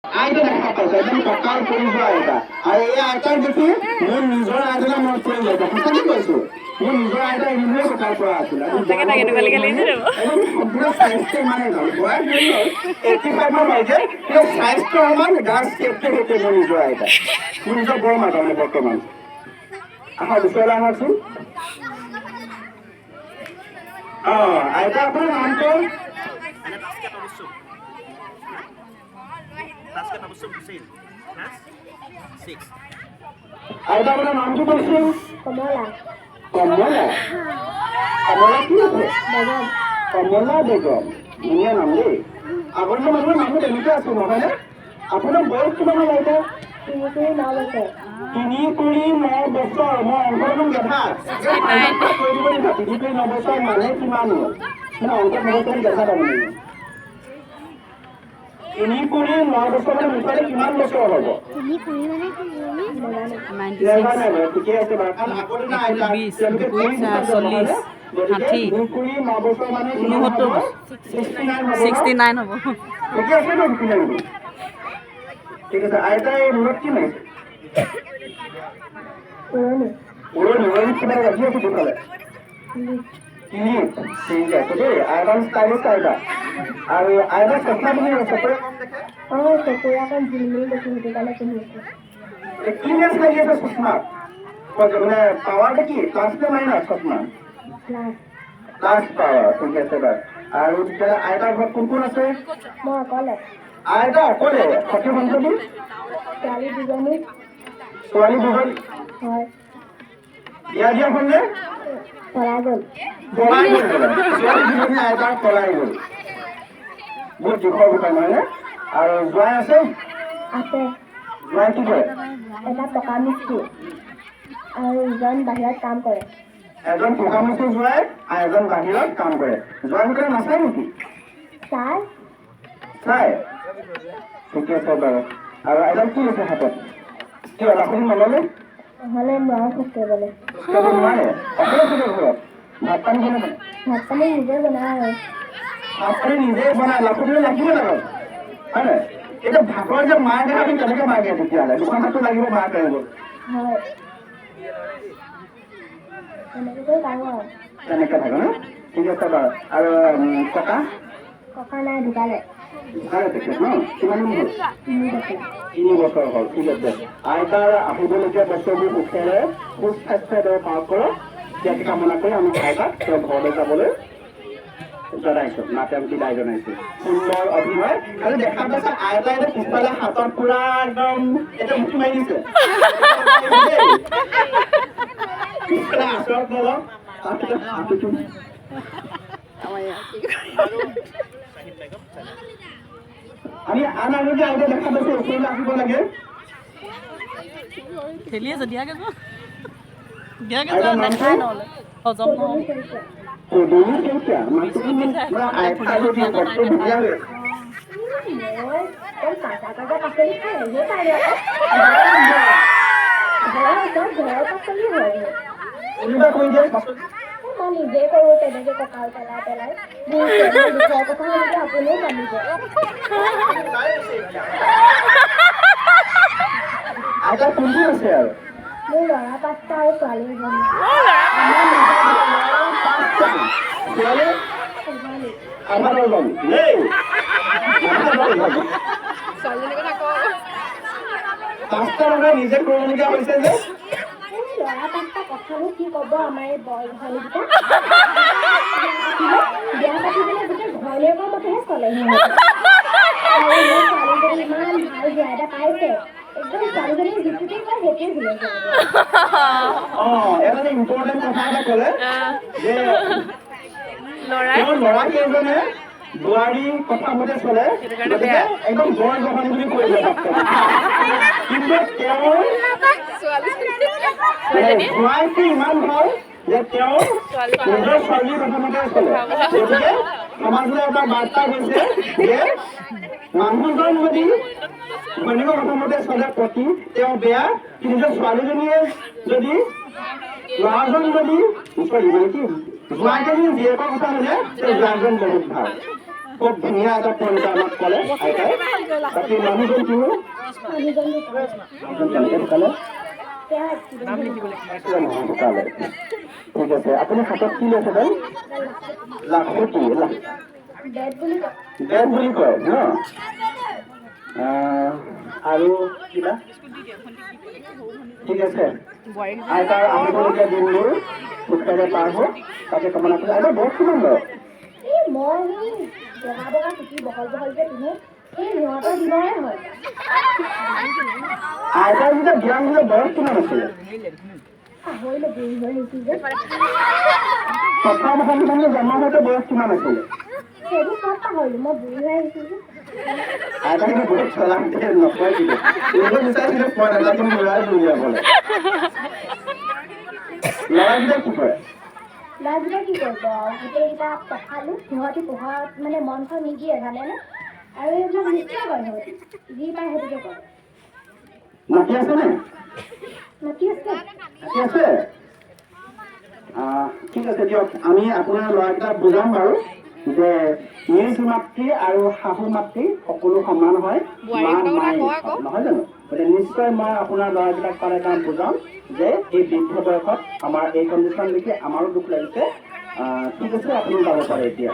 আইতা দেখা পাইছে একদম কঁকাল পৰি যোৱা আইতা আৰু এই আইতাক দেখি মোৰ নিজৰ আইতালে মনত পৰি যায় সঁচাকৈ কৈছো মোৰ নিজৰ আইতা এনেদৰে কঁকাল পৰা আছিল সম্পূৰ্ণ স্বাস্থ্য মানে বয়স হৈ গ'ল 85 হৈছে কিন্তু স্বাস্থ্য সমান গাছ চেফটি হৈছে মোৰ নিজৰ আইতা মোৰ নিজৰ বৰ মাতা মানে বৰ্তমান আহা ওচৰলৈ আহকচোন আইতা আপোনাৰ নামটো আইতা আপোনাৰ নামটো কৈছিল কমলা কমলা কমলা কি আছে কমলা বেগম ধুনীয়া নাম দেই আগৰ মানুহৰ নামটো তেনেকুৱা আছে নহয়নে আপোনাৰ বয়স কিমান হ'ল আইতা 3 কৰি 9 বছৰ মই অংকমান গেধা কৈ দিব লাগিব 3 কৰি 9 বছৰ মানে কিমান হ'ল মানে অংক বহুত গেধা তাৰমানে 3 কৰি 9 বছৰ মানে মুঠতে কিমান বছৰ হ'ব ঠিকে আছে বাৰু কাৰণ আগৰ দিনা আইতা তেওঁলোকে 60 কৰি 9 বছৰ মানে 69 হ'ব ঠিকে আছে ন ঠিক আছে আইতা এই মূৰত কি মাৰিছে উৰণি কিবা ৰাখি আছে দুফালে ঠিক আছে দেই আইতাৰ ষ্টাইলিছ আইতা আৰু আইতা চশমা পিন্ধি চকুৰে কি মেচ লাগি আছে চশমা মানে পাৱাৰটো কি ক্লাছ নে মাইনাছ চশমা ক্লাছ পাৱাৰ ঠিক আছে বাৰু আৰু তেতিয়াহ'লে আইতাৰ ঘৰত কোন কোন আছে আইতা অকলে সখী সন্ততি ছোৱালী দুজনী বিয়া দিয়া হ'ল নে পলাই গ'ল ছোৱালী দুজনী আইতাৰ পলাই গ'ল বহুত দুখৰ কথা নহয় নে আৰু জোঁৱাই আছে জোঁৱাই কি কৰে এটা টকা মিস্ত্ৰী আৰু ইজন বাহিৰত কাম কৰে এজন টকা মিস্ত্ৰী জোঁৱাই আৰু এজন বাহিৰত কাম কৰে জোঁৱাইসকলে নাচায় নেকি চাই ঠিকে আছে বাৰু আৰু এজন কি আছে হাতত কি আপুনি নল'লে নহ'লে নোৱাৰো খোজ কাঢ়িবলৈ নোৱাৰে অকলে থাকে ঘৰত ভাত পানী কোনে বনায় ভাত পানী নিজে বনায় আৰু ভাত পানী নিজে বনায় লাখুটিলে লাগিব নহয় হয়নে এতিয়া ভাতৰ যে মাৰ দিয়ে আপুনি কেনেকৈ মাৰ দিয়ে তেতিয়াহ'লে দুখন ভাতটো লাগিব মাৰ কাঢ়িব হয় এনেকৈ কৰি পাৰোঁ আৰু তেনেকৈ থাকে ন ঠিক আছে বাৰু আৰু ককা নাই ঢুকালে তেখেত ন কিমান দিন হ'ল 3 বছৰ হ'ল ঠিক আছে আইতাৰ আহিবলগীয়া বছৰবোৰ সুখেৰে সুস্বাস্থ্যৰে পাৰ কৰক ইয়াকে কামনা কৰি আমি আইতাক তেওঁৰ ঘৰলৈ যাবলৈ জনাইছো মাতে বিদায় জনাইছো সুন্দৰ অভিনয় আৰু দেখা পাইছে আইতাই পিছফালে হাতত পুৰা একদম এতিয়া মুঠি মাৰি দিছে পিছফালে আচৰত নলক আমি আন আৰু যে আইতা দেখা পাইছো ওচৰলৈ আহিব লাগে খেলি আছে দিয়াকে যোৱা নাখায় নহ'লে হজম নহ'ব পদূলি কেইটা মাছটো আইতা যদি বস্তু ধুনীয়া হৈ কোনোবা কৈ দিয়ে মই নিজে কৰোঁ তেনেকৈ কঁকাল পেলাই বিষৰ কথা হ'লে আপুনিও জানিব আইতা কোনটো আছে আৰু মোৰ ল'ৰা 5টা আৰু ছোৱালী এজনী ছোৱালী আমাৰ এজন পাঁচটা মানুহে নিজে কৰিবলগীয়া হৈছে যে ল'ৰা 5টা কথানো কি ক'ব আমাৰ এই বয়সীকেইটা বিয়া পাতিবলৈ গোটেই ঘৰলৈকৰ মতেহে চলে আৰু মোৰ ছোৱালীজনী ইমান ভাল বিয়া এটা পাইছে একদম ছোৱালীজনী যিটোকে কয় সেইটোৱে ভুলে এটা ইম্পৰ্টেণ্ট কথা এটা ক'লে যে ল'ৰা কেইজনে বোৱাৰী কথা মতে চলে গতিকে একদম বৰ জহনী বুলি কৈ দিয়ে কিন্তু তেওঁৰ জোঁৱাইটো ইমান ভাল যে তেওঁ নিজৰ ছোৱালীৰ কথা মতে চলে গতিকে সমাজলৈ এটা বাৰ্তা গৈছে যে মানুহজন যদি ঘৈণীয়েকৰ কথা মতে চলে প্ৰতি তেওঁ বেয়া কিন্তু নিজৰ ছোৱালীজনীয়ে যদি ল'ৰাজন যদি মানে কি জোঁৱাইকে যদি জীয়েকৰ কথা শুনে তেওঁ জোঁৱাইজন বহুত ভাল খুব ধুনীয়া এটা পইণ্ট আমাক ক'লে আইতাই। বাকী মানুহজন কি হ'ল? মানুহজন ঢুকালে। মানুহজন কেনেকৈ ঢুকালে? তেওঁ এক্সিডেণ্ট নহয় ঢুকালে। ঠিক আছে, আপুনি হাতত কি লৈছে বাৰু? লাখপতি ডেড বুলি কয়। ডেড বুলি কয় ন? আৰু কিবা? ঠিক আছে, আইতাৰ আহিবলগীয়া দিনবোৰ সুখেৰে পাৰ হওক তাকে কামনা কৰিছোঁ। আইতাৰ বয়স কিমান বাৰু? এই মই সেই বগা বগা চুটি বহল বহলকৈ পিন্ধো সেই সিহঁতৰ দিনৰে হয়। আইতাৰ যেতিয়া জ্ঞান দিলে বয়স কিমান আছিলে? পাহৰিলে বুঢ়ী হৈ আহিছিল যে প্ৰথম সন্তানটো জন্ম হওঁতে বয়স কিমান আছিলে? সেইবোৰ চব পাহৰিলো, মই বুঢ়ী হৈ আহিছিল যে। আইতা কিন্তু বহুত চলাওঁতে নকয় কিন্তু এইবোৰ বিচাৰিছিলে পোৱা নাযায় কিন্তু ল'ৰাই বুলিয়াবলে। ল'ৰাকেইটা কি কৰে? ল'ৰাকেইটাই কি কৰিব গোটেইকেইটা পঢ়ালোঁ, সিহঁতি পঢ়াত মানে মন চন নিদিয়ে জানেনে, আৰু এইবিলাক নিশ্চয় কৰে সিহঁতি যি পায় সেইটোকে কৰে। মাটি আছেনে? মাতি আছে মাটি আছে? ঠিক আছে দিয়ক, আমি আপোনাৰ ল'ৰাকেইটাক বুজাম বাৰু যে নিজ মাতৃ আৰু শাহু মাতৃ সকলো সমান হয়, মা মায়ে নহয় জানো? গতিকে নিশ্চয় মই আপোনাৰ ল'ৰাকেইটাক পালে কাৰণ বুজাম যে এই বৃদ্ধ বয়সত আমাৰ এই কণ্ডিশ্যন দেখি আমাৰো দুখ লাগিছে। ঠিক আছে, আপুনি যাব পাৰে এতিয়া।